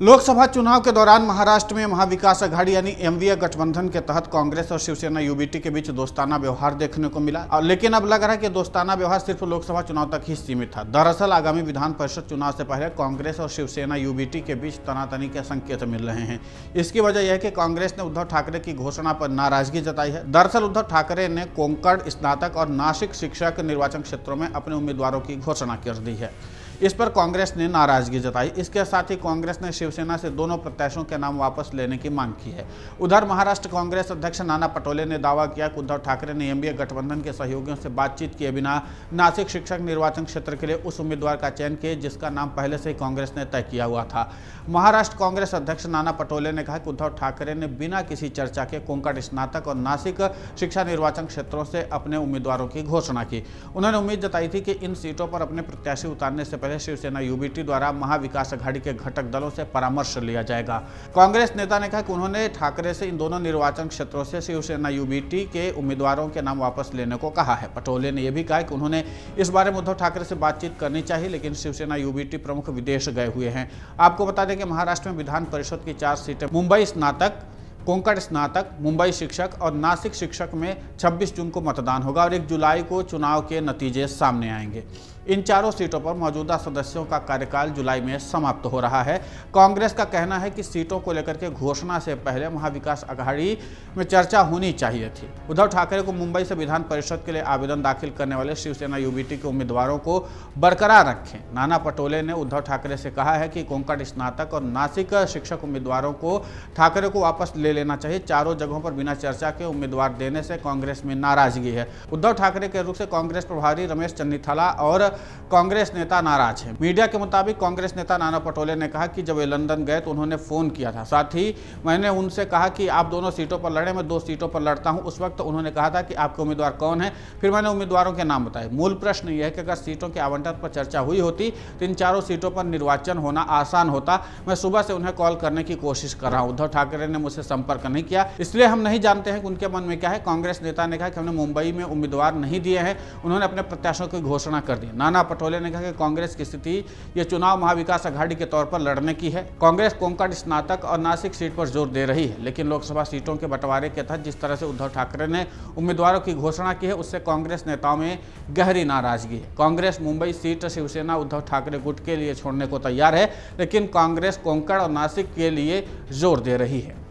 लोकसभा चुनाव के दौरान महाराष्ट्र में महाविकास आघाड़ी यानी एमवीए गठबंधन के तहत कांग्रेस और शिवसेना यूबीटी के बीच दोस्ताना व्यवहार देखने को मिला, लेकिन अब लग रहा है कि दोस्ताना व्यवहार सिर्फ लोकसभा चुनाव तक ही सीमित था। दरअसल आगामी विधान परिषद चुनाव से पहले कांग्रेस और शिवसेना यूबीटी के बीच तनातनी के संकेत मिल रहे हैं। इसकी वजह यह है कि कांग्रेस ने उद्धव ठाकरे की घोषणा पर नाराजगी जताई है। दरअसल उद्धव ठाकरे ने कोंकण, स्नातक और नासिक शिक्षक निर्वाचन क्षेत्रों में अपने उम्मीदवारों की घोषणा कर दी है। इस पर कांग्रेस ने नाराजगी जताई। इसके साथ ही कांग्रेस ने शिवसेना से दोनों प्रत्याशियों के नाम वापस लेने की मांग की है। उधर महाराष्ट्र कांग्रेस अध्यक्ष नाना पटोले ने दावा किया कि उद्धव ठाकरे ने एमवीए गठबंधन के सहयोगियों से बातचीत किए बिना नासिक शिक्षक निर्वाचन क्षेत्र के लिए उस उम्मीदवार का चयन किया जिसका नाम पहले से ही कांग्रेस ने तय किया हुआ था। महाराष्ट्र कांग्रेस अध्यक्ष नाना पटोले ने कहा कि उद्धव ठाकरे ने बिना किसी चर्चा के कोंकण, स्नातक और नासिक शिक्षा निर्वाचन क्षेत्रों से अपने उम्मीदवारों की घोषणा की। उन्होंने उम्मीद जताई थी कि इन सीटों पर अपने प्रत्याशी उतारने से पहले शिवसेना यूबीटी द्वारा महाविकास आघाड़ी के घटक दलों से परामर्श लिया जाएगा। कांग्रेस नेता ने कहा कि उन्होंने ठाकरे से इन दोनों निर्वाचन क्षेत्रों से शिवसेना यूबीटी के उम्मीदवारों के नाम वापस लेने को कहा है। पटोले ने यह भी कहा कि उन्होंने इस बारे में उद्धव ठाकरे से बातचीत करनी चाहिए, लेकिन शिवसेना यूबीटी प्रमुख विदेश गए हुए हैं। आपको बता दें कि महाराष्ट्र में विधान परिषद की 4 सीटें मुंबई स्नातक, कोंकण स्नातक, मुंबई शिक्षक और नासिक शिक्षक में 26 जून को मतदान होगा और 1 जुलाई को चुनाव के नतीजे सामने आएंगे। इन चारों सीटों पर मौजूदा सदस्यों का कार्यकाल जुलाई में समाप्त हो रहा है। कांग्रेस का कहना है कि सीटों को लेकर के घोषणा से पहले महाविकास आघाड़ी में चर्चा होनी चाहिए थी। उद्धव ठाकरे को मुंबई से विधान परिषद के लिए आवेदन दाखिल करने वाले शिवसेना यूबीटी के उम्मीदवारों को बरकरार रखें। नाना पटोले ने उद्धव ठाकरे से कहा है कि कोंकण स्नातक और नासिक शिक्षक उम्मीदवारों को ठाकरे को वापस ले लेना चाहिए। चारों जगहों पर बिना चर्चा के उम्मीदवार देने से कांग्रेस में नाराजगी है। उद्धव ठाकरे के रुख से कांग्रेस प्रभारी रमेश चन्नीथाला और कांग्रेस नेता नाराज हैं। मीडिया के मुताबिक कांग्रेस नेता नाना पटोले ने कहा कि जब वे लंदन गए तो उन्होंने फोन किया था। साथ ही मैंने उनसे कहा कि आप दोनों सीटों पर लड़े, मैं 2 सीटों पर लड़ता हूं। उस वक्त उन्होंने कहा था कि आपके उम्मीदवार कौन है। फिर मैंने उम्मीदवारों के नाम बताए। मूल प्रश्न यह है कि अगर सीटों के आवंटन पर चर्चा हुई होती तो इन चारों सीटों पर निर्वाचन होना आसान होता। मैं सुबह से उन्हें कॉल करने की कोशिश कर रहा हूं। उद्धव ठाकरे ने मुझसे संपर्क नहीं किया, इसलिए हम नहीं जानते हैं कि उनके मन में क्या है। कांग्रेस नेता ने कहा कि हमने मुंबई में उम्मीदवार नहीं दिए हैं। उन्होंने अपने प्रत्याशियों की घोषणा कर दी। नाना पटोले ने कहा कि कांग्रेस की स्थिति यह चुनाव महाविकास आघाड़ी के तौर पर लड़ने की है। कांग्रेस कोंकण, स्नातक और नासिक सीट पर जोर दे रही है, लेकिन लोकसभा सीटों के बंटवारे के तहत जिस तरह से उद्धव ठाकरे ने उम्मीदवारों की घोषणा की है उससे कांग्रेस नेताओं में गहरी नाराजगी है। कांग्रेस मुंबई सीट शिवसेना उद्धव ठाकरे गुट के लिए छोड़ने को तैयार है, लेकिन कांग्रेस कोंकण और नासिक के लिए जोर दे रही है।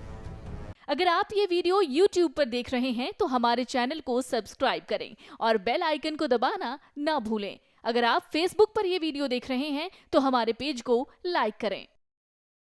अगर आप ये वीडियो YouTube पर देख रहे हैं तो हमारे चैनल को सब्सक्राइब करें और बेल आइकन को दबाना ना भूलें। अगर आप Facebook पर ये वीडियो देख रहे हैं तो हमारे पेज को लाइक करें।